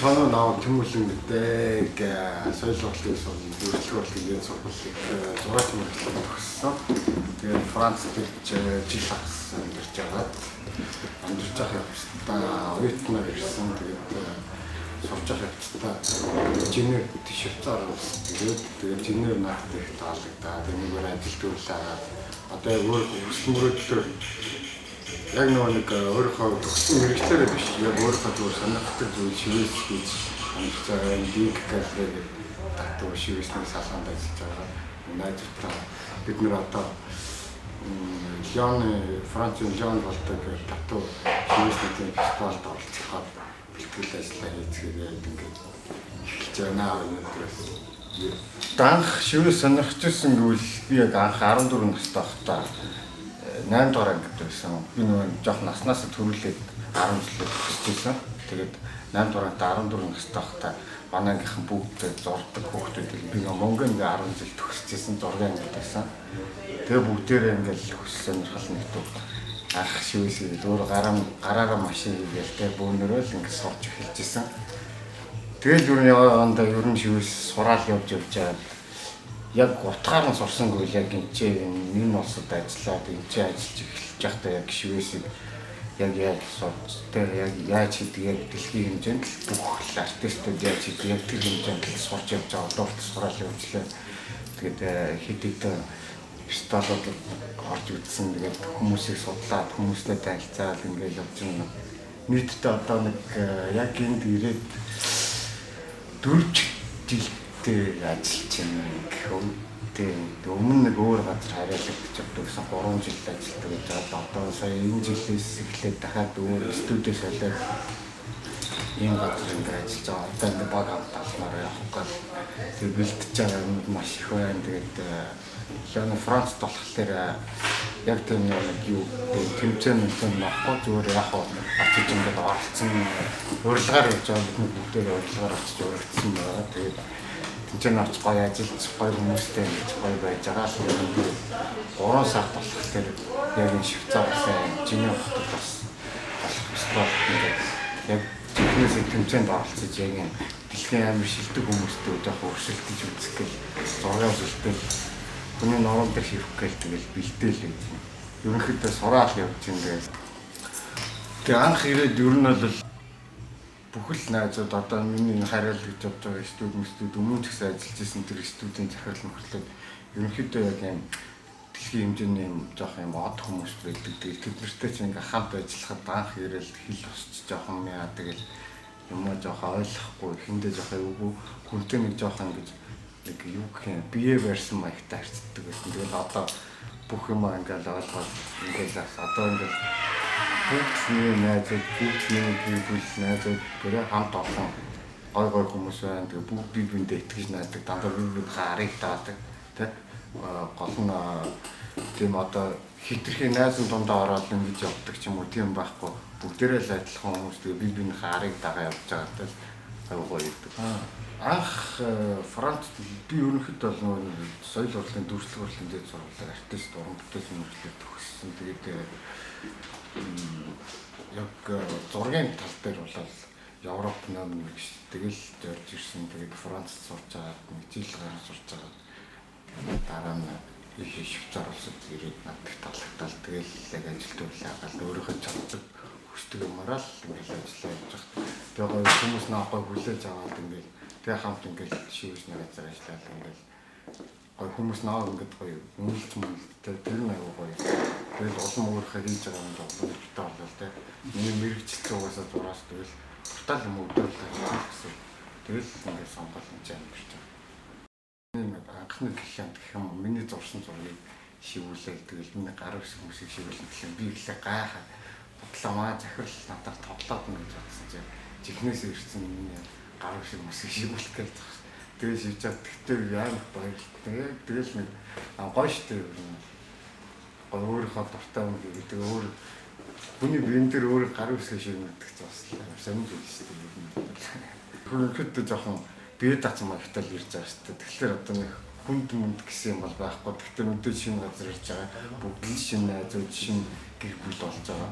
соноо наваг тэмүүлэнгдэг соёл бодлогын сургууль, үйлчлэгийн сургуулийг 6 мөрөглөд төгссөн. Тэгээд Францд жил хагас амьдарч байгаа. Амьдарч байгаа явцдаа оюутнаар ирсэн. Тэгээд сурч байгаа явцдаа инженер Швейцар улс тэгээд инженер надад их таалагдаад энэгээр ажил төлөө одоо өөр өсмөрөдлөөр яг нэг өөрийнхөө төгссөн мэрэгчлэрээ биш яг өөрийнхөө зүгээр сонирхдаг зүйл шивээс хийж амьдарч байгаа дик кафег татуу шивээсний салгаанд ажиллаж байгаа. Найзтайгаа бид нэр одоо Францын Лион болдог татуу шивээсний фестивалд оролцоход бэлтгэл ажиллаа хийцгээгээд ингээд эхэлж байна өнөөдрөөс. Данх шивээс сонирхож ирсэн гэвэл би яг анх 14 настай байхдаа 8 дугаар ангид байсан. Би нөгөө жоох наснаас төрүүлээд 10 жилээр төгсчихсэн. Тэгээд 8 дугаарт 14 настай байхдаа манай ангийнхан бүгд зурдаг хүүхдүүд би Монголд 10 жил төгсчихсэн зургийн ангид байсан. Тэгээ бүгдээрээ ингээл хүсэл сонирхол нэгтүү анх шивээс өөр гараараа машин хийгээл тэгээ бөөнөрөө л ингээд сурч эхэлжсэн. Тэгэл юу яваандаа ер нь шивээс сураал явж байгаа. Яг утгаар нь сурсан гэвэл яг энэ улсад ажиллаад энэ ажиллаж эхэлж байхдаа яг шивээсийг яг яаж сурч тэр яг яаж хийдэг яг дэлхийн хэмжээнд бүх артистууд яаж хийдэг яг тэр хэмжээнд сурч явж байгаа дурт сураал явууллаа. Тэгээд хэд фестивалууд орж үзсэн. Тэгээд хүмүүсийг судлаад хүмүүстэй танилцаад ингээд явж байна. Нийтдээ одоо нэг яг энд ирээд 4 жилдээ ажиллаж байна гэхүү. Тэгээд өмнө нэг өөр газар харьяалагдчих явдаг гэсэн 3 жил ажилладаг гэж байгаа. Одоо сая энэ жилээс эхлээд дахиад өөр студио солиод энэ газар ингээд ажиллаж байгаа. Одоо ингээд баг хамталмаар явах гал. Тэгээд бэлтэж байгаа юм маш их байна. Тэгээд яг Францд болохоор яг тийм нэг юу тэмцээн нөхгүй зүгээр яг очиж ингээд оролцсон урилгаар явж байгаа бид бүгдээ урилгаар очиж урилдсан байгаа. Тэгээд тэнцэн орч гоё ажиллаж гоё хүмүүстэй гоё байж байгаа л би 3 сар болохоор яг энэ Швейцараас Женев хотод бас болох фестивал ингээд яг техникээс тэмцээнд оролцож яг энэ дэлхийн амар шилдэг хүмүүстэй яг өрсөлдөж үзэх гэх 6 жилдээ хүний норон дээр хийх гээл тэгэл бэлдээл байж байна. Ерөнхийдөө сураал явж байгаа. Тэгээ анх ирээд ер нь бол бүхэл найзууд одоо миний харьяал гэж явж байгаа студент өмнө ч гэсэн ажиллаж исэн тэр студийн захирал нөхөрлөд ерөнхийдөө яг юм дэлхийн хэмжээний юм жоох юм од хүмүүс байдаг. Тэгээд тэд нартай ч ингээ хамт ажиллахад анх ирээл хэл усч жоохон яа тэгэл юм жоох ойлгохгүй хүндээ жоох эвгүй хүнтэй нэг жоох ингэж нэг юу гэх юм бие барьсан маягтай харцдаг байсан. Тэгэл одоо бүх юм ингээл ойлгоод ингээл одоо ингээл бүгдний найзууд бүгдний гэрүүл найзууд гэрээ хамт олон гой хүмүүс байна. Тэгээ бүгд бие биендээ итгэж найздаг дандаа бие биед харыг таадаг тий гол нь тийм одоо хитрхийн найзын дундаа ороод ингэж явдаг ч юм уу тийм байхгүй бүгдээрээ л адилхан хүмүүс тэгээ бие биений харыг дагаа явж байгаа л гоё гэдэг. Анх Францд би ерөнхийдөө бол соёл урлагийн дүүрслэг урлагийн дэд сургуулийн артист уран бүтээл мөрөглөд төгссөн. Тэгээд яг зургийн тал дээр бол Европ нам тэгэл зорж ирсэн. Тэгээд Францд сурч байгаа нэг жил гарсан сурч байгаа. Дараа нь их Швейцар улсад ирээд надад таалагдтал тэгэл яг ажил төрлөө хагаад өөрийнхөө чаддаг хүсдэг юмараа л ингээл ажиллаа явж байгаа. Тэгээд хүмүүс наахгүй хүлээж аваад ингээл тэгээ хамт ингээл шивээсний газар ажиллаад ингээл гой хүмүүс наа ингээд гоё үнэлж мэлтэй тэр нэг гоё. Тэгэл улам өөрийнхөө хийж байгаа юм боловтой болол тэ. Миний мэрэгчлээ угаасаа зураас тэгэл портал юм өгдөөл гэсэн. Тэгэл ингээд сонгол юм чинь амьдч байгаа. Энэ анхны клиент гэх юм миний зурсан зургийг шивүүлээл тэгэл миний гар ус хүмүүсийг шивүүлэх гэх юм би ихлэ гайхаа бодлоо захирал надад тоглоод нэг гэж бодсон чинь чихнээс ирсэн миний гар ус хүмүүсийг шивүүлэх гэж байгаа. Тэгээ шивж чад тэгтээ яах баяртай. Тэгэл нэг гоё штэ өөрийнхөө дуртай юм гэдэг өөр хүний биен дээр өөр гар үсгээ шивнэдэг ч бас сонирхол зүйл шүү дээ. Хөрөнгөд жоохон бие даацсан маягтай л ирж байгаа шүү дээ. Тэгэхээр одоо нэг хүнд мүнд гэсэн юм бол байхгүй. Гэхдээ өдөө шинэ газар ирж байгаа. Бүгд шинэ найзууд, шинэ гэр бүл болж байгаа.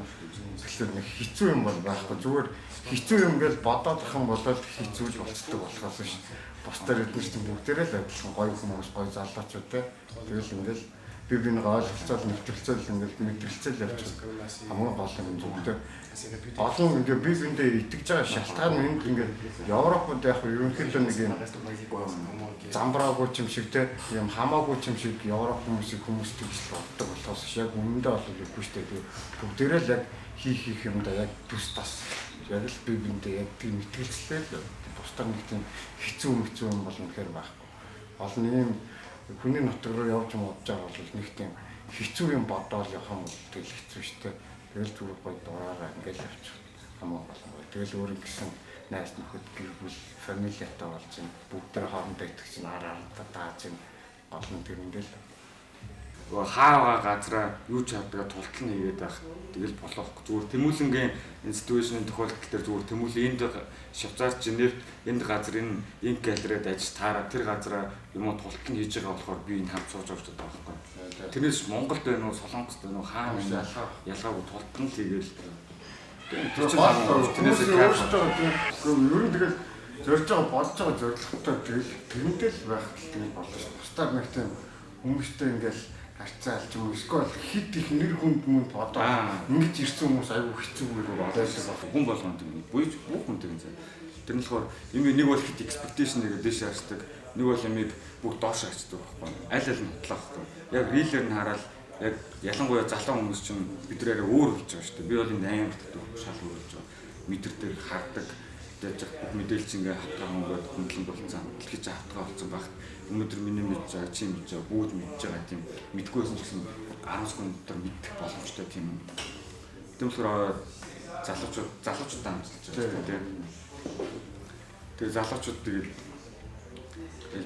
Тэгэхээр нэг хэцүү юм бол байхгүй. Зүгээр хэцүү юм гэж бодоод ах юм бол хэцүү л болцдог болохоос биш. Бусдаар эднэрт бүгдээрээ л адилхан гоё хүмүүс, гоё залуучууд те. Тэгэл ингээл би бинийг ойлголцоод нэвтрэлцэл ингээд мэдрэлцэл явчих. Хамгийн гол юм зүгээр. Олон ингээд би биндээ итгэж байгаа шалтгаан нь ингээд Европод яг ерөнхийдөө нэг юм замбраагүй юм шиг те юм хамаагүй юм шиг Европ хүмүүсийг хүмүүс тэгж боддог болохоос яг үнэндээ бол үгүй шүү дээ. Бүгдээрээ л яг хийх юмдаа яг төс тас яг л би биндээ яг тийм итгэлцлээ л бусдаар нэг тийм хэцүү юм бол үнэхээр байхгүй. Олон юм хүний нутаг руу явж модж байгаа бол нэг тийм хэцүү юм бодоол явах юм тэгэл хэцүү шүү дээ. Тэгэл зүгээр гоё дураараа ингээл явчих. Хамаа болов. Тэгэл өөр гэсэн найз нөхөд гэр бүл фамилиатай болж байна. Бүгдээ хоорондоо итгэж араа дааж байна. Гол нь тэрэндээ л хаага газараа юу ч хадгаа тултал нэгээд байх. Тэгэл болохгүй. Зүгээр Тэмүүлэнгийн энэ ситүэйшний тохиолдол дээр зүгээр Тэмүүлэн энд Швейцарь Женевт энд газар энэ инк галерейд ажиж таараа тэр газараа юм уу тултал хийж байгаа болохоор би энэ хамт сууж авч байгаа байхгүй. Тэрнээс Монголд байна уу Солонгост байна уу хаана ялгаагүй тултал хийгээл тэрнээс өөртөө ер нь тэгэл зорж байгаа бодож байгаа зорилготой тэгэл тэрнтэй л байх гэдэг болно шүү. Бусдаар нэг тийм хүмүүстэй ингээл харьцаалж юм эсвэл хит их нэр хүнд мөн бодоо ингэж ирсэн хүмүүс аюу хэцүүгээр бодоолсон хүн болгонд юм буйж бүх хүнтэй зэ. Тэр нь болохоор юм нэг бол хит expectation нэгэ дэш харцдаг нэг бол юмыг бүх доош харцдаг байхгүй. Аль аль нь бодлоо байхгүй. Яг рилээр нь хараад яг ялангуяа залуу хүмүүс чинь бидрээрээ өөр болж байгаа шүү дээ. Би бол энэ амар шал өөр болж байгаа. Мэдэр дээр хардаг яаж бүх мэдээлэл ингээ хатгаа өнгөд хөндлөн болцсон. Дэлхийд хатгаа болцсон баг. Өнөөдөр миний мэдж байгаа, чи мэдж байгаа, бүгд мэдж байгаа тийм мэдгүйсэн ч гэсэн 10 секунд дотор мэдэх боломжтой тийм. Тийм болохоор залуучуудаа амжилж байгаа тийм. Тэгээ залуучууд тэгээд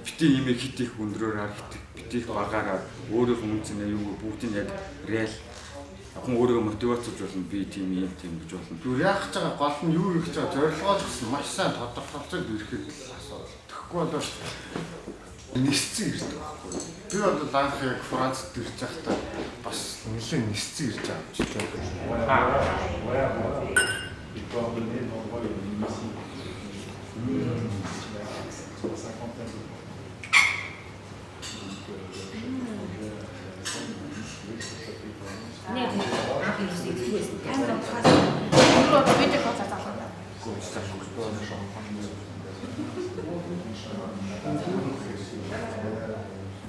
бити имийг хит их өндрөөр бити их багаараа өөрийнхөө үнцнээ юу бүгдийг яг реал хүн өөрийгөө мотивацуулж болно би тийм юм тийм гэж болно. Юу яах гэж байгаа гол нь юу хийж байгаа зорилгоо гэсэн маш сайн тодорхойлцоод ирэхэд асуудал. Тэгэхгүй бол нисцэн ирдэг байхгүй. Би бол анх яг Францад ирж байхдаа бас нэлээд нисцэн ирж байгаа юм чи Nee, ich kann noch fast. Nur bitte kurz das Sachen. Gut, das ist gut.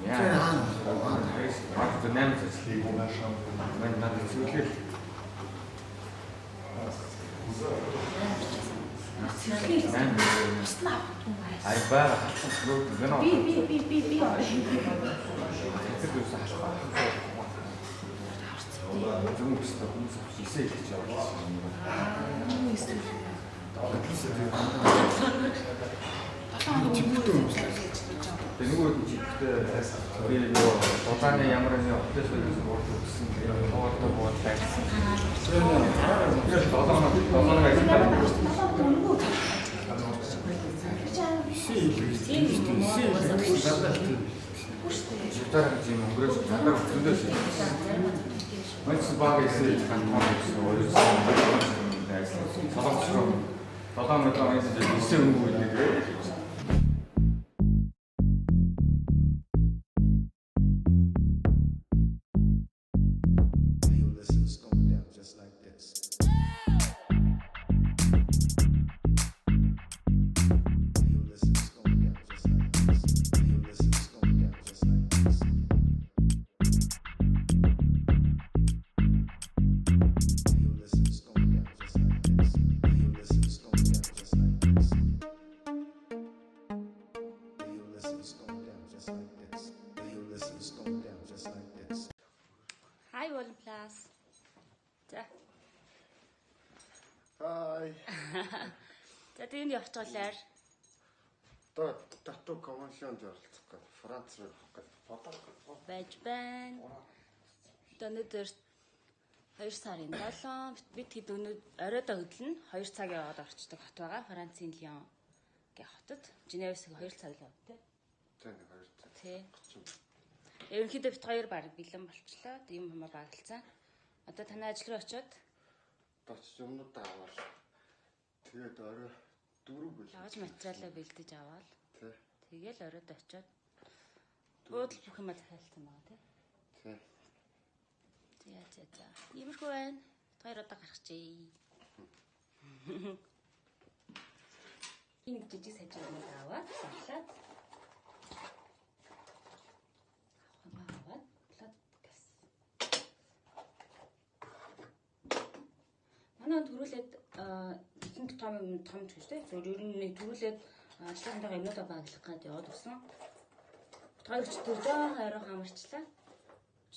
Ja, warte, du nimmst es. Wenn man das wirklich. Ай бай хатсан fruit гэнэ. Би. Зөв өстой хүмүүс хийсэй гэж явуулсан юм. Тэгээ нөгөө жигтэй би нөгөө дулааны ямар нэг хотелс байсан уурсан тоолтой бод байсан. Жигтэй өнгөрөөс надад өндөөс Мэнс баг эсэж хантмаа гэсэн ойлсон. Солонгос руу 7 метр эсээ өнгөө гэдэг. Hi, Golden Plus. За. Хай. За тэнд явчихлаар. Одоо тату конвеншнд оролцох гэж Франц руу явах гэж бодлоо. Байж байна. Одоо өнөөдөр 2 сарын 7 бид хэд өнөө оройдоо хөдлөн 2 цаг яваад орчдөг хот байгаа. Францын Лион гэх хотод. Женевээс 2 цаг л яваа тий. Тийм 2 цаг. Тий. Ерөнхийдөө бит хоёр баг бэлэн болчлоо. Ийм хүмүүс багталцсан. Одоо танай ажил руу очиод очиж юмнуудаа аваад тэгээд орой 4 бил. лагаж материалаа бэлдэж аваад Тий. тэгэл оройд очиод буудал бүх юм захиалсан байгаа тий. Тий. За. Иймэрхүү байна. Хоёр одоо гарчихъя. Энэ жижиг сажиг юм аваад салаад. Аваад плат газ. Манай төрүүлээд ихэнх том ч гэж тий. Зөв ер нь төрүүлээд ажлынхаа юмнуудаа баглах гээд яваад өгсөн. Хоёр ч тэр жоохон орой хамарчлаа.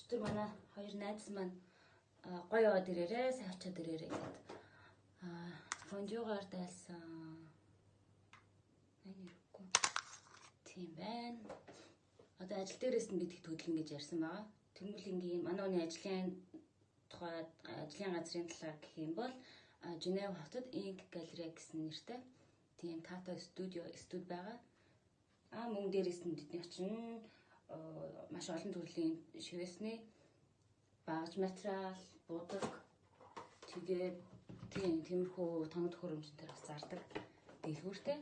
Тэр манай хоёр найз маань гоё яваад ирээрээ, сайн очиад ирээрээ гэдэг. Фондюгаар дайлсан. Айнэргүй. Тийм байна. Одоо ажил дээрээс нь бид их хөдөлгөн гэж ярьсан байгаа. Тэмүүлэнгийн манай хүний ажлын тухай ажлын газрын талаар гэх юм бол Женев хотод Ink Gallery гэсэн нэртэй тийм тато студи байгаа. Мөн дээрээс нь бидний очино маш олон төрлийн шивэсний багаж материал, будаг тэгээд тиймэрхүү тоног төхөөрөмжтөр бас зардаг дэлгүүртэй.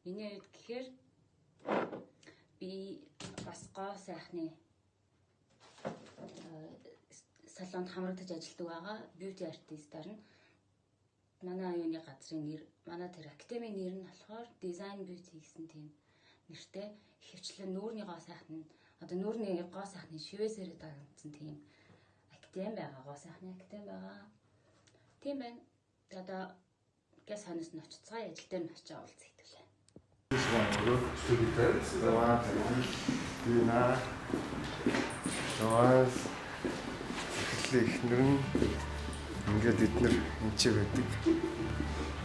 Миний хувьд гэхээр би бас гоо сайхны салонд хамрагдаж ажилладаг байгаа. Beauty artist-аар нь манай юуны газрын нэр, манай тэр академийн нэр нь болохоор Design Beauty гэсэн тийм нэртэй ихэвчлэн нүүрний гоо сайхны одоо нүүрний гоо сайхны шивээсээр дагнсан тийм академи байгаа, гоо сайхны академи байгаа. Тийм байна. Одоо газ ханаас нь очицгаая, ажил дээр нь очиж уулзах хэвлээ. Эхнэр нь ингээд эднэр энчээ байдаг.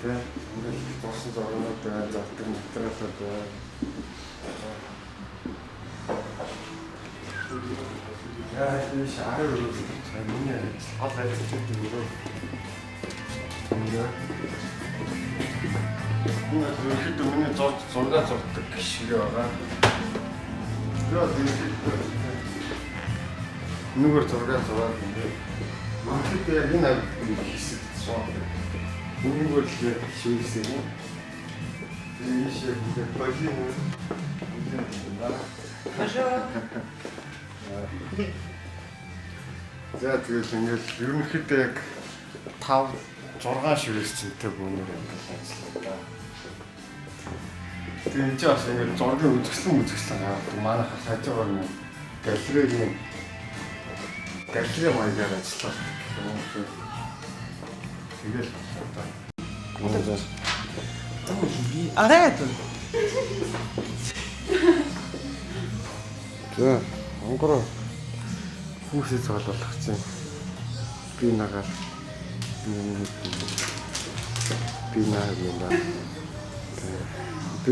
Тэ ингээд тоосон зургууд залтар материалууд байна. Энэ шаараа юу гэж миний хол ажиллаж байгаа. Энэ зөвхөн миний зураг зурдаг шиг байгаа. Нүгээр зураг зураад ингээд үнэхээр яг энэ хэсэг суу. Нүгээр л шийдсэн юм. Энэ шиг ингээд бажин үү. За тэгэл ингээд ерөнхийдөө яг 5 6 шивээс цэнтэй бөөнөр ажилладаг. Тэгээд ч бас ингээд зургийн үзэсгэлэн манай хажуугаар нэг галерегийн маягаар ажилладаг. Тэгэл одоо Arrête! За, онгороо хүмүүсээ цоглуулах чинь би нагаар би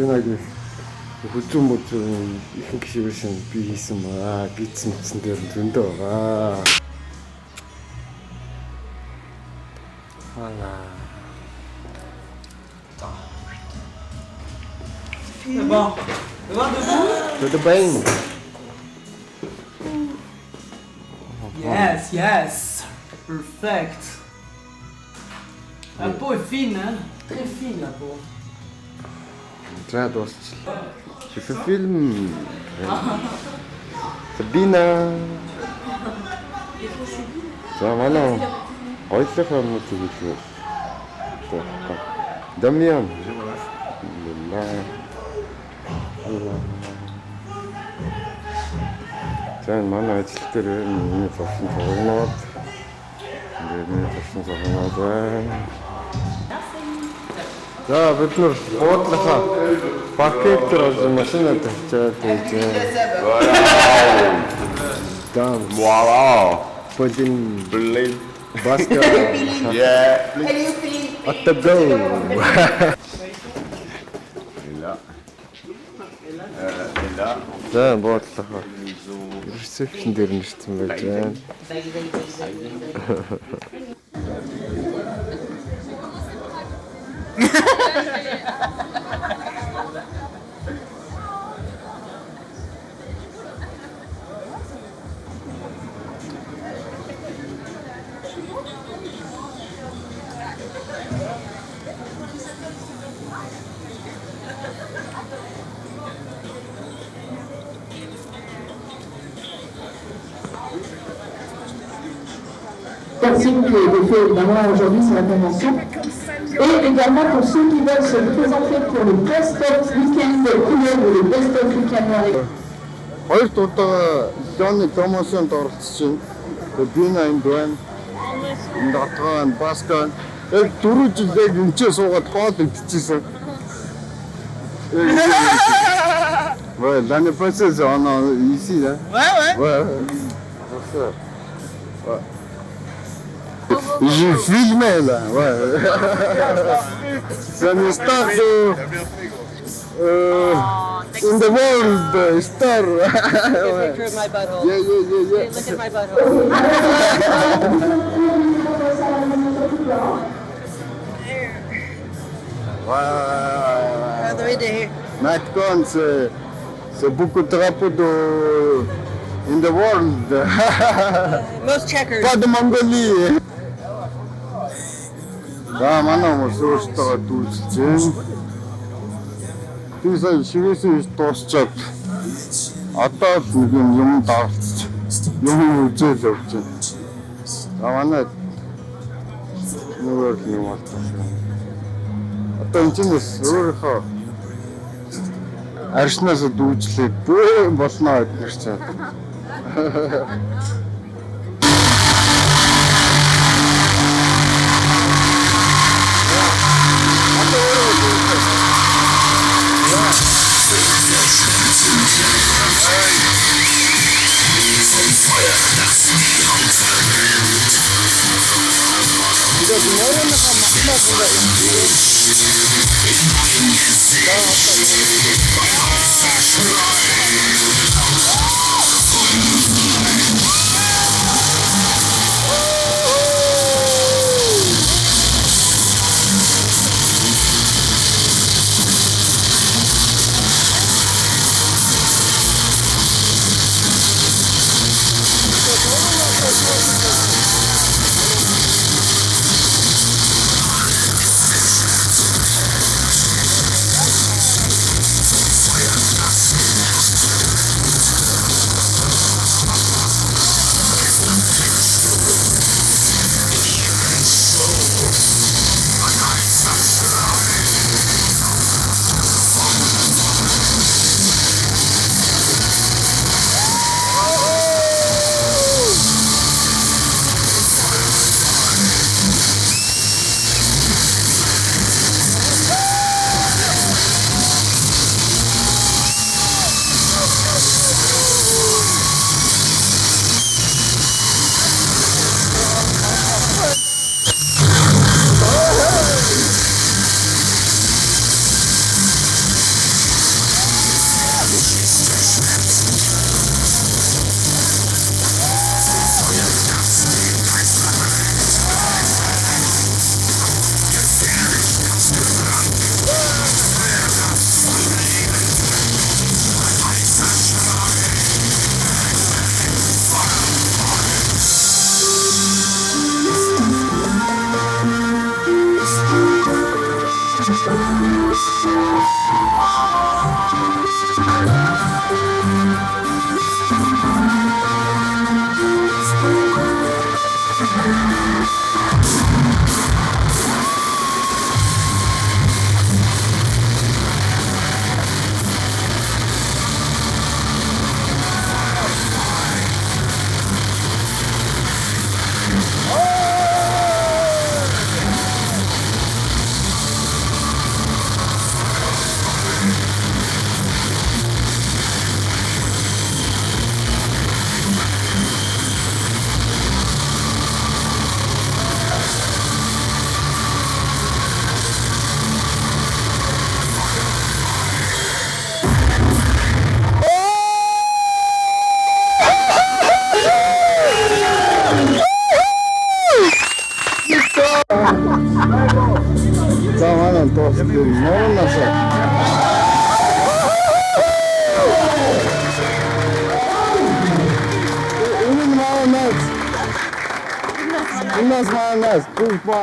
нагийн хүзүүн ихэнх шивээс би хийсэн маа гидсэн дээр зөндөө байгаа. C'est bon. Tudo bem? Yes. Perfect. La peau est fine, hein? Très fine la peau. За дуусчлаа. Шифэ фильм. Сабина. За манай ойлох юмнууд хийлээ. Дамьян. За манай ажил дээр миний зурсан зургууд миний зурсан зургууд байна. За бид нар буудлахаа пакетээр олж машинаа тавьчаад байж. Дам. Wow. Пойдин Believe. баска. Yeah. Оттого. Là. За буудлахаа. Ресепшн дээр нэрсэн байж байна. Personne qui est fait évidemment aujourd'hui sur la convention. Et également pour ceux qui veulent se présenter pour le Best of Weekend couleur ou le Best of Weekend noir. Хоёр удаа Johnny Thomas-д оролцсон. Би энд байна. Энд атгаан Баскан. Яг 4 жил яг энэчээ суугаад хоол идчихсэн. Ouais, l'année passée, on a ici, là. Ouais. J'ai filmé, là, ouais. C'est une star in the world, star. Take a picture of my butthole. Yeah. Hey, look at my butthole. Ouais. Maintenant, c'est beaucoup de drapeaux in the world. Most checkers. Pas de Mongolie. За манай хүмүүс өөрсдөө дүүлж байна. Би сая шивээсээ дуусчаад одоо нэг юм давалцчих. Юм үзэл явж байна. За манай нөгөө юм болчихсон. Одоо энэ чинь өөрийнхөө аршнаас дүүжлээд бөө болно гэдгээр чинь.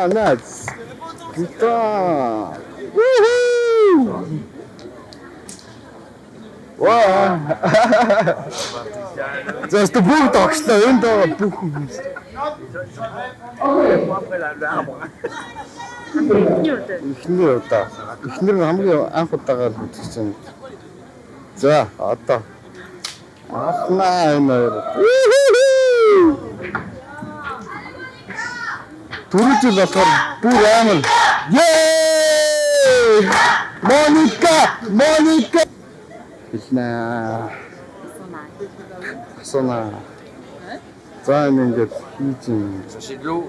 Nuts. Guitar. Woohoo! Ваа. Зөвхөн бүгд тогшлоо. Энд байгаа бүх хүмүүс. Эхнэр удаа. Эхнэр хамгийн анх удаага л үзэж байна. За, одоо. Ахнаа энэ хоёр. Түрүү жил болохоор бүр амар. Yay! Моника. Ихнаа. Сона. За ингээд хийж юм. Шидлүү.